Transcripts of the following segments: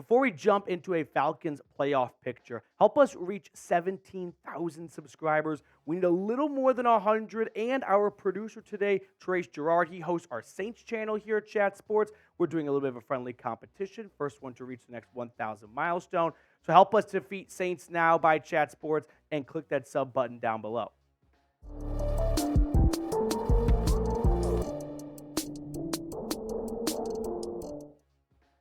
Before we jump into a Falcons playoff picture, help us reach 17,000 subscribers. We need a little more than 100, and our producer today, Trace Gerard, he hosts our Saints channel here at Chat Sports. We're doing a little bit of a friendly competition, first one to reach the next 1,000 milestone. So help us defeat Saints now by Chat Sports and click that sub button down below.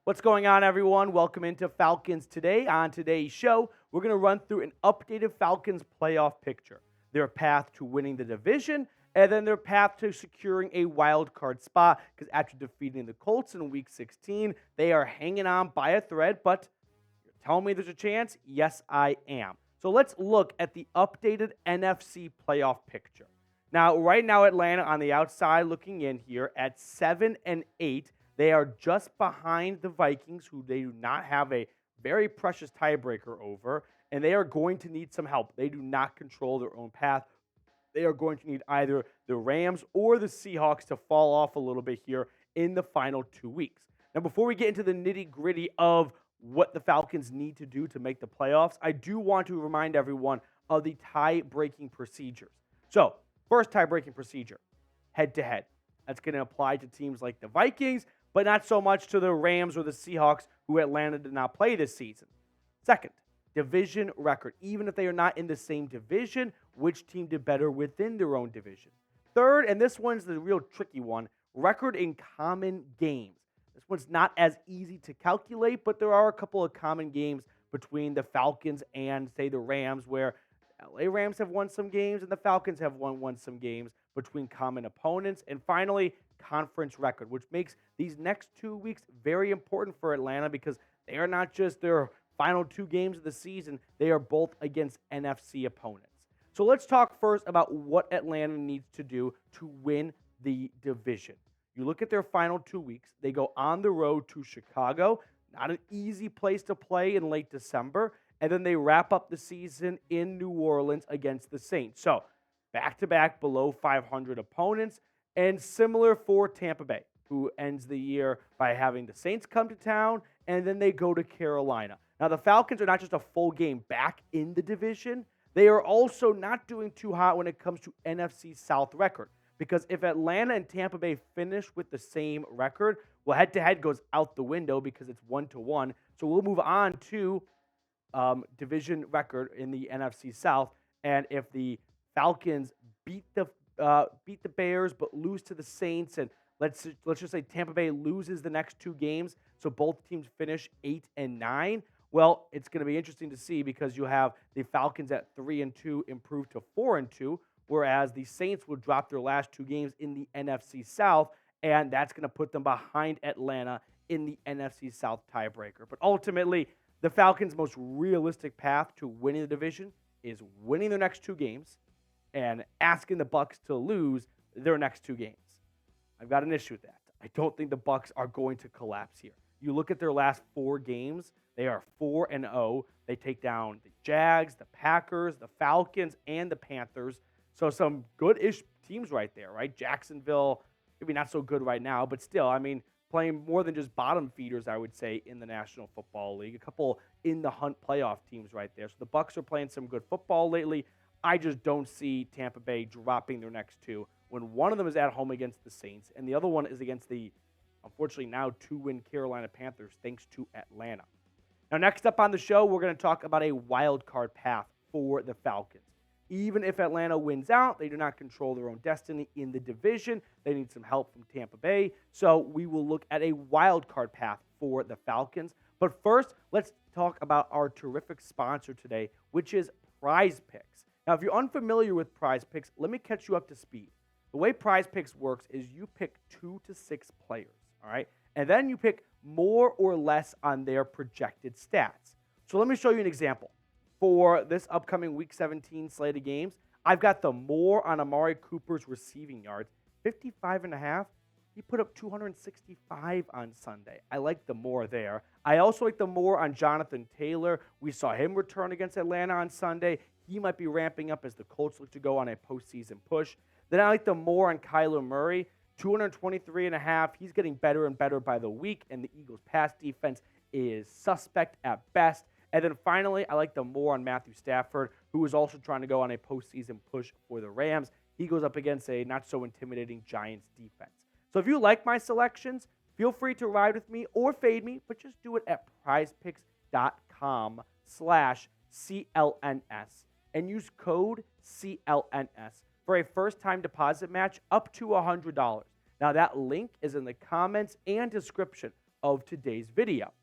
What's going on, everyone? Welcome into Falcons Today. On today's show, we're going to run through an updated Falcons playoff picture, their path to winning the division, and then their path to securing a wild card spot, because after defeating the Colts in Week 16, they are hanging on by a thread, but you're telling me there's a chance? Yes, I am. So let's look at the updated NFC playoff picture. Now, right now, Atlanta on the outside looking in here at 7-8. They are just behind the Vikings, who they do not have a very precious tiebreaker over, and they are going to need some help. They do not control their own path. They are going to need either the Rams or the Seahawks to fall off a little bit here in the final 2 weeks. Now, before we get into the nitty-gritty of what the Falcons need to do to make the playoffs, I do want to remind everyone of the tie-breaking procedures. So, first tie-breaking procedure, head-to-head. That's going to apply to teams like the Vikings, but not so much to the Rams or the Seahawks, who Atlanta did not play this season. Second, division record. Even if they are not in the same division, which team did better within their own division? Third, and this one's the real tricky one, record in common games. This one's not as easy to calculate, but there are a couple of common games between the Falcons and, say, the Rams, where LA Rams have won some games and the Falcons have won some games between common opponents. And finally, conference record, which makes these next 2 weeks very important for Atlanta, because they are not just their final 2 games of the season, they are both against NFC opponents. So let's talk first about what Atlanta needs to do to win the division. You look at their final 2 weeks, they go on the road to Chicago, not an easy place to play in late December, and then they wrap up the season in New Orleans against the Saints. So back-to-back below 500 opponents, and similar for Tampa Bay, who ends the year by having the Saints come to town, and then they go to Carolina. Now, the Falcons are not just a full game back in the division, they are also not doing too hot when it comes to NFC South record, because if Atlanta and Tampa Bay finish with the same record, well, head-to-head goes out the window because it's 1-1. So we'll move on to division record in the NFC South, and if the Falcons beat the Bears but lose to the Saints, and let's just say Tampa Bay loses the next 2 games, so both teams finish 8-9. Well, it's going to be interesting to see, because you have the Falcons at 3-2 improve to 4-2, whereas the Saints will drop their last 2 games in the NFC South, and that's going to put them behind Atlanta in the NFC South tiebreaker. But ultimately, the Falcons' most realistic path to winning the division is winning their next 2 games and asking the Bucs to lose their next 2 games. I've got an issue with that. I don't think the Bucs are going to collapse here. You look at their last 4 games, they are 4-0. They take down the Jags, the Packers, the Falcons, and the Panthers. So some good-ish teams right there, right? Jacksonville, maybe not so good right now, but still, I mean, playing more than just bottom feeders, I would say, in the National Football League. A couple in the hunt playoff teams right there. So the Bucs are playing some good football lately. I just don't see Tampa Bay dropping their next 2 when one of them is at home against the Saints and the other one is against the, unfortunately, now 2-win Carolina Panthers, thanks to Atlanta. Now, next up on the show, we're going to talk about a wild card path for the Falcons. Even if Atlanta wins out, they do not control their own destiny in the division. They need some help from Tampa Bay. So we will look at a wild card path for the Falcons. But first, let's talk about our terrific sponsor today, which is Prize Picks. Now, if you're unfamiliar with Prize Picks, let me catch you up to speed. The way Prize Picks works is you pick 2 to 6 players, all right? And then you pick more or less on their projected stats. So let me show you an example. For this upcoming Week 17 slate of games, I've got the more on Amari Cooper's receiving yards, 55.5. He put up 265 on Sunday. I like the more there. I also like the more on Jonathan Taylor. We saw him return against Atlanta on Sunday. He might be ramping up as the Colts look to go on a postseason push. Then I like the more on Kyler Murray, 223.5. He's getting better and better by the week, and the Eagles' pass defense is suspect at best. And then finally, I like the more on Matthew Stafford, who is also trying to go on a postseason push for the Rams. He goes up against a not-so-intimidating Giants defense. So if you like my selections, feel free to ride with me or fade me, but just do it at prizepicks.com/CLNS and use code CLNS for a first-time deposit match up to $100. Now, that link is in the comments and description of today's video.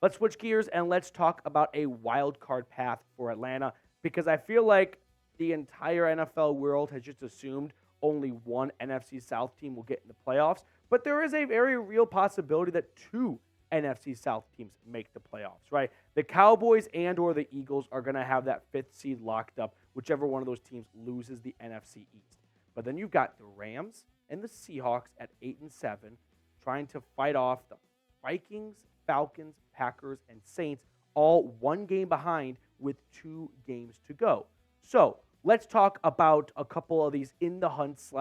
Let's switch gears and let's talk about a wild card path for Atlanta, because I feel like the entire NFL world has just assumed only one NFC South team will get in the playoffs, but there is a very real possibility that two NFC South teams make the playoffs, right? The Cowboys and or the Eagles are going to have that fifth seed locked up, whichever one of those teams loses the NFC East. But then you've got the Rams and the Seahawks at 8-7 trying to fight off the Vikings, Falcons, Packers, and Saints, all one game behind with 2 games to go. So let's talk about a couple of these in the hunt /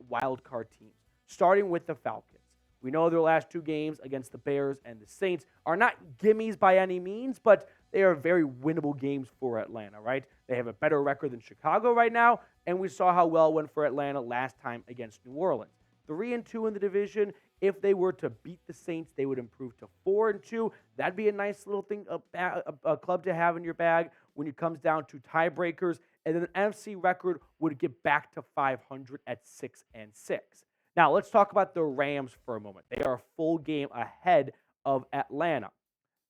wild card teams, starting with the Falcons. We know their last 2 games against the Bears and the Saints are not gimmies by any means, but they are very winnable games for Atlanta, right? They have a better record than Chicago right now, and we saw how well it went for Atlanta last time against New Orleans. 3-2 in the division. If they were to beat the Saints, they would improve to 4-2. That'd be a nice little thing, a club to have in your bag when it comes down to tiebreakers. And then the NFC record would get back to 500 at 6-6. Now, let's talk about the Rams for a moment. They are a full game ahead of Atlanta.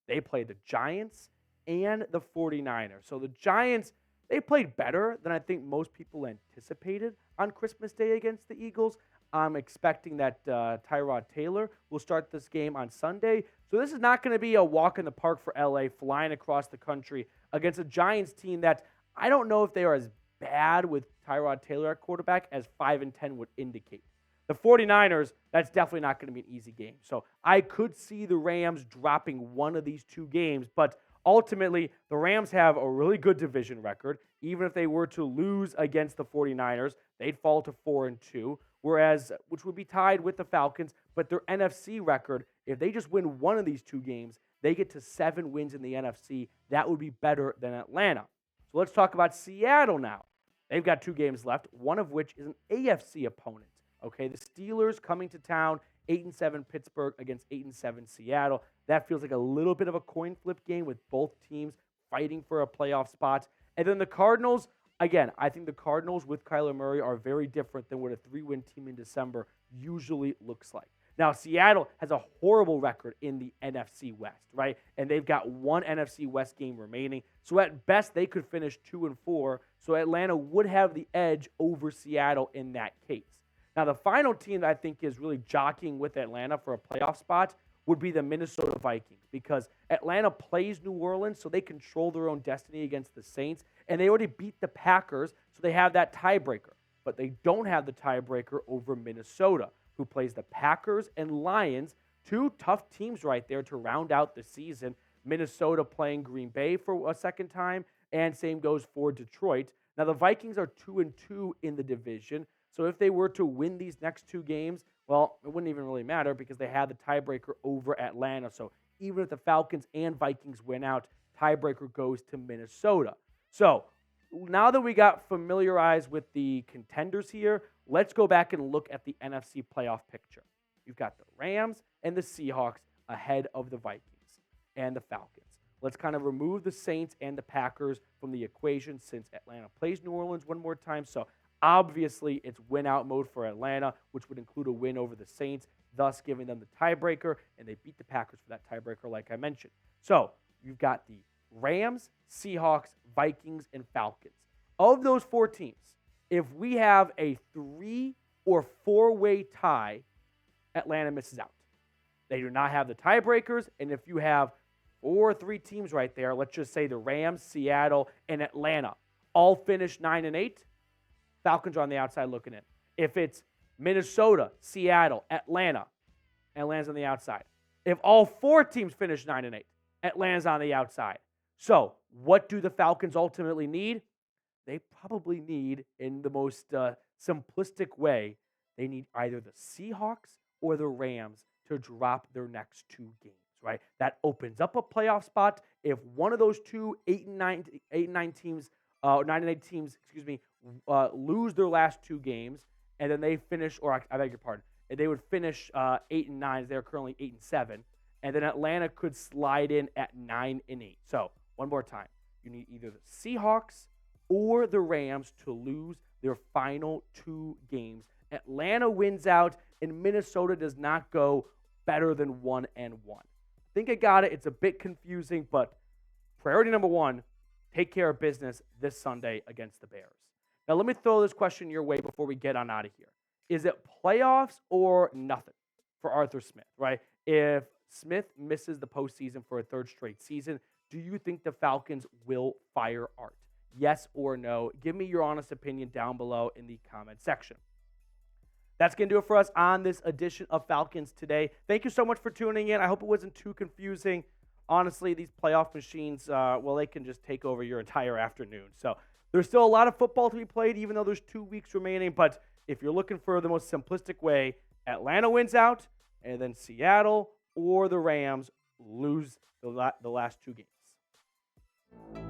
They play the Giants and the 49ers. So the Giants, they played better than I think most people anticipated on Christmas Day against the Eagles. I'm expecting that Tyrod Taylor will start this game on Sunday. So this is not going to be a walk in the park for LA, flying across the country against a Giants team that I don't know if they are as bad with Tyrod Taylor at quarterback as 5-10 would indicate. The 49ers, that's definitely not going to be an easy game. So I could see the Rams dropping one of these 2 games, but ultimately the Rams have a really good division record. Even if they were to lose against the 49ers, they'd fall to 4-2. Whereas, which would be tied with the Falcons, but their NFC record, if they just win one of these 2 games, they get to 7 wins in the NFC. That would be better than Atlanta. So let's talk about Seattle now. They've got 2 games left, one of which is an AFC opponent. Okay, the Steelers coming to town, 8-7 Pittsburgh against 8-7 Seattle. That feels like a little bit of a coin flip game with both teams fighting for a playoff spot. And then the Cardinals, again, I think the Cardinals with Kyler Murray are very different than what a 3-win team in December usually looks like. Now, Seattle has a horrible record in the NFC West, right? And they've got 1 NFC West game remaining. So at best, they could finish 2-4. So Atlanta would have the edge over Seattle in that case. Now, the final team that I think is really jockeying with Atlanta for a playoff spot would be the Minnesota Vikings, because Atlanta plays New Orleans, so they control their own destiny against the Saints, and they already beat the Packers, so they have that tiebreaker. But they don't have the tiebreaker over Minnesota, who plays the Packers and Lions, 2 tough teams right there to round out the season. Minnesota playing Green Bay for a second time, and same goes for Detroit. Now, the Vikings are 2-2 in the division, so if they were to win these next 2 games, well, it wouldn't even really matter because they had the tiebreaker over Atlanta. So even if the Falcons and Vikings win out, tiebreaker goes to Minnesota. So now that we got familiarized with the contenders here, let's go back and look at the NFC playoff picture. You've got the Rams and the Seahawks ahead of the Vikings and the Falcons. Let's kind of remove the Saints and the Packers from the equation since Atlanta plays New Orleans one more time. So obviously, it's win-out mode for Atlanta, which would include a win over the Saints, thus giving them the tiebreaker, and they beat the Packers for that tiebreaker, like I mentioned. So you've got the Rams, Seahawks, Vikings, and Falcons. Of those 4 teams, if we have a 3- or 4-way tie, Atlanta misses out. They do not have the tiebreakers, and if you have 4 or 3 teams right there, let's just say the Rams, Seattle, and Atlanta, all finish 9-8, Falcons are on the outside looking in. If it's Minnesota, Seattle, Atlanta, Atlanta's on the outside. If all 4 teams finish 9-8, Atlanta's on the outside. So what do the Falcons ultimately need? They probably need, in the most simplistic way, they need either the Seahawks or the Rams to drop their next 2 games, right? That opens up a playoff spot. If one of those two 8-9 teams, 9-8 teams, lose their last two games, and then they finish, or I beg your pardon, they would finish 8-9. They're currently 8-7, and then Atlanta could slide in at 9-8. So one more time, you need either the Seahawks or the Rams to lose their final two games. Atlanta wins out, and Minnesota does not go better than 1-1. I think I got it. It's a bit confusing, but priority number one, take care of business this Sunday against the Bears. Now, let me throw this question your way before we get on out of here. Is it playoffs or nothing for Arthur Smith, right? If Smith misses the postseason for a third straight season, do you think the Falcons will fire Art? Yes or no? Give me your honest opinion down below in the comment section. That's going to do it for us on this edition of Falcons Today. Thank you so much for tuning in. I hope it wasn't too confusing. Honestly, these playoff machines, they can just take over your entire afternoon. So there's still a lot of football to be played, even though there's 2 weeks remaining. But if you're looking for the most simplistic way, Atlanta wins out, and then Seattle or the Rams lose the last two games.